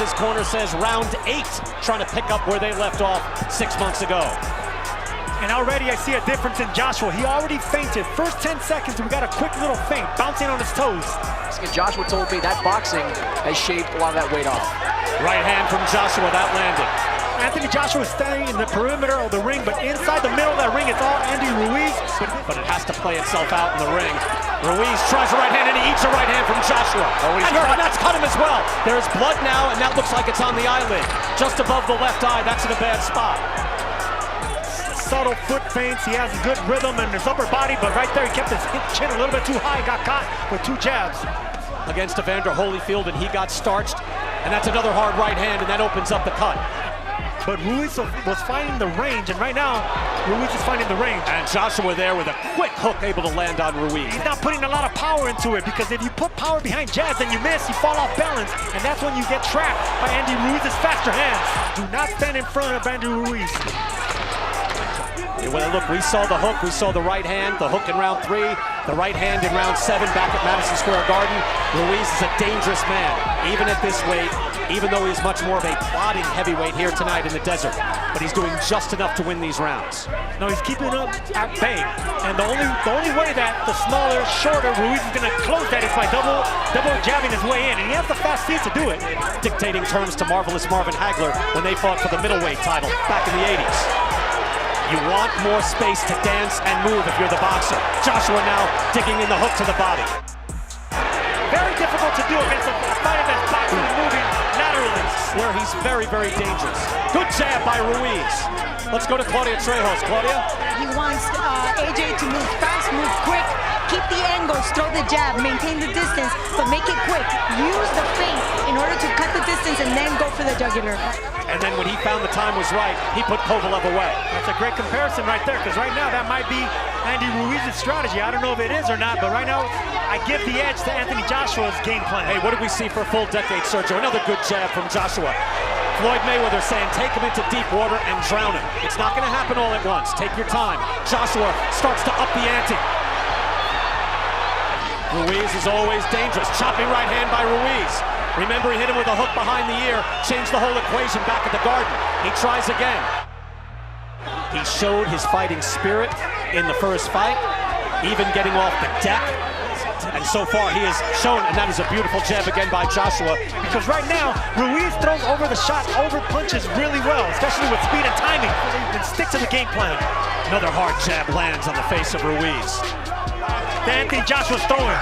Ruiz's corner says round 8, trying to pick up where they left off 6 months ago. And already I see a difference in Joshua. He already fainted. First 10 seconds, we got a quick little feint, bouncing on his toes. And Joshua told me that boxing has shaved a lot of that weight off. Right hand from Joshua, that landed. Anthony Joshua is standing in the perimeter of the ring, but inside the middle of that ring, it's all Andy Ruiz. But it has to play itself out in the ring. Ruiz tries a right hand, and he eats a right hand from Joshua. And that's cut him as well. There's blood now, and that looks like it's on the eyelid. Just above the left eye, that's in a bad spot. Subtle foot feints, he has a good rhythm in his upper body, but right there he kept his chin a little bit too high, got caught with 2 jabs. Against Evander Holyfield, and he got starched. And that's another hard right hand, and that opens up the cut. But Ruiz was finding the range, and right now, Ruiz is finding the range. And Joshua there with a quick hook able to land on Ruiz. He's not putting a lot of power into it, because if you put power behind jabs and you miss, you fall off balance, and that's when you get trapped by Andy Ruiz's faster hands. Do not stand in front of Andy Ruiz. Well, look, we saw the hook, we saw the right hand, the hook in round 3, the right hand in round 7 back at Madison Square Garden. Ruiz is a dangerous man, even at this weight, even though he's much more of a plodding heavyweight here tonight in the desert. But he's doing just enough to win these rounds. No, he's keeping up at bay. And the only way that the smaller, shorter Ruiz is going to close that is by double jabbing his way in. And he has the fast feet to do it. Dictating terms to Marvelous Marvin Hagler when they fought for the middleweight title back in the 80s. You want more space to dance and move if you're the boxer. Joshua now digging in the hook to the body. Very difficult to do against a fighter that's boxing and moving laterally. Where he's very, very dangerous. Good jab by Ruiz. Let's go to Claudia Trejos. Claudia? He wants AJ to move fast, move quick, keep the angles, throw the jab, maintain the distance, but make it quick. Use the feint in order to cut the distance and then go for the jugular. And then when he found the time was right, he put Kovalev away. That's a great comparison right there, because right now that might be Andy Ruiz's strategy. I don't know if it is or not, but right now I give the edge to Anthony Joshua's game plan. Hey, what did we see for a full decade, Sergio? Another good jab from Joshua. Floyd Mayweather saying, take him into deep water and drown him. It's not going to happen all at once. Take your time. Joshua starts to up the ante. Ruiz is always dangerous. Chopping right hand by Ruiz. Remember, he hit him with a hook behind the ear, changed the whole equation back at the Garden. He tries again. He showed his fighting spirit in the first fight, even getting off the deck. And so far he has shown, and that is a beautiful jab again by Joshua. Because right now, Ruiz throws over the shot, over punches really well, especially with speed and timing, and stick to the game plan. Another hard jab lands on the face of Ruiz. Anthony Joshua's throwing.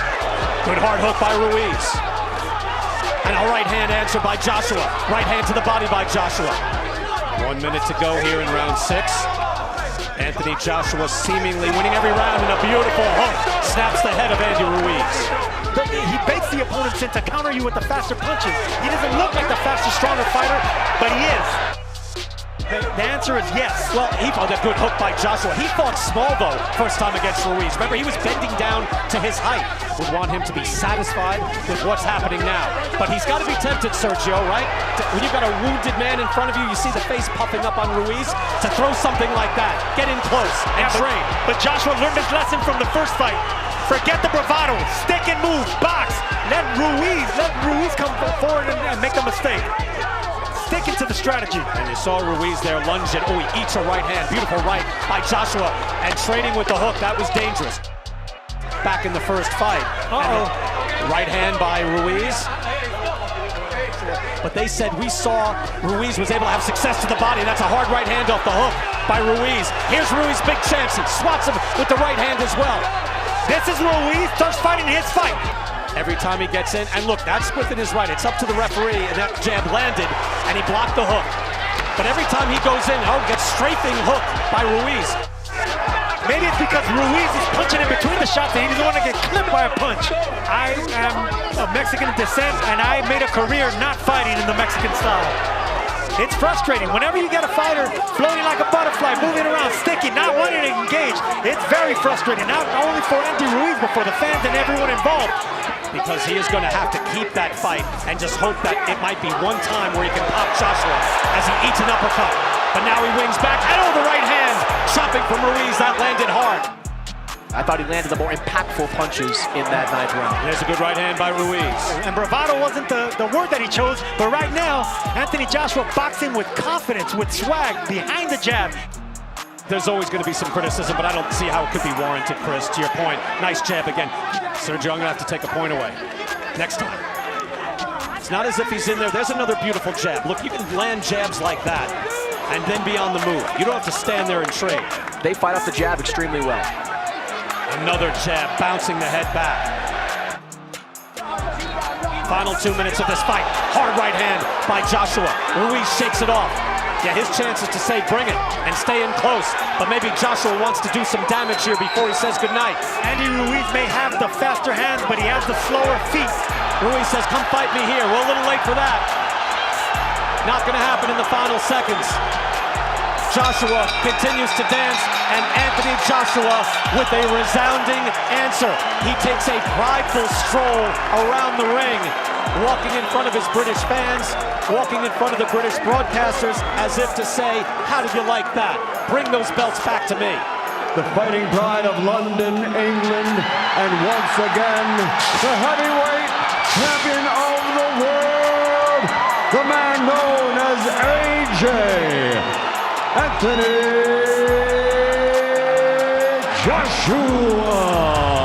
Good hard hook by Ruiz. And a right hand answer by Joshua. Right hand to the body by Joshua. 1 minute to go here in round 6. Anthony Joshua seemingly winning every round, and a beautiful hook snaps the head of Andy Ruiz. He baits the opponents in to counter you with the faster punches. He doesn't look like the faster, stronger fighter, but he is. The answer is yes. Well, he found a good hook by Joshua. He fought small, though, first time against Ruiz. Remember, he was bending down to his height. Would want him to be satisfied with what's happening now. But he's got to be tempted, Sergio, right? When you've got a wounded man in front of you, you see the face puffing up on Ruiz, to throw something like that. Get in close and train. But Joshua learned his lesson from the first fight. Forget the bravado. Stick and move. Box. Let Ruiz come forward and make a mistake. Sticking to the strategy. And you saw Ruiz there lunging. Oh, he eats a right hand. Beautiful right by Joshua. And trading with the hook. That was dangerous. Back in the first fight. Right hand by Ruiz. But they said we saw Ruiz was able to have success to the body, and that's a hard right hand off the hook by Ruiz. Here's Ruiz, big chance. He swats him with the right hand as well. This is Ruiz starts fighting his fight. Every time he gets in, and look, that's within his right. It's up to the referee, and that jab landed, and he blocked the hook. But every time he goes in, gets strafing hook by Ruiz. Maybe it's because Ruiz is punching in between the shots and he doesn't want to get clipped by a punch. I am of Mexican descent, and I made a career not fighting in the Mexican style. It's frustrating. Whenever you get a fighter floating like a butterfly, moving around, sticky, not wanting to engage, it's very frustrating, not only for Andy Ruiz, but for the fans and everyone involved. Because he is going to have to keep that fight and just hope that it might be one time where he can pop Joshua as he eats an uppercut. But now he wings back, and the right hand, chopping from Ruiz, that landed hard. I thought he landed the more impactful punches in that 9th round. There's a good right hand by Ruiz. And bravado wasn't the word that he chose, but right now, Anthony Joshua boxing with confidence, with swag, behind the jab. There's always going to be some criticism, but I don't see how it could be warranted, Chris. To your point, nice jab again. Sergio, I'm going to have to take a point away next time. It's not as if he's in there. There's another beautiful jab. Look, you can land jabs like that and then be on the move. You don't have to stand there and trade. They fight off the jab extremely well. Another jab, bouncing the head back. Final 2 minutes of this fight. Hard right hand by Joshua. Ruiz shakes it off. Yeah, his chance is to say bring it and stay in close. But maybe Joshua wants to do some damage here before he says goodnight. Andy Ruiz may have the faster hands, but he has the slower feet. Ruiz says, come fight me here. We're a little late for that. Not going to happen in the final seconds. Joshua continues to dance, and Anthony Joshua with a resounding answer. He takes a prideful stroll around the ring, walking in front of his British fans, walking in front of the British broadcasters, as if to say, how did you like that? Bring those belts back to me. The fighting pride of London, England, and once again, the heavyweight champion of the world, the man known as AJ. Anthony Joshua.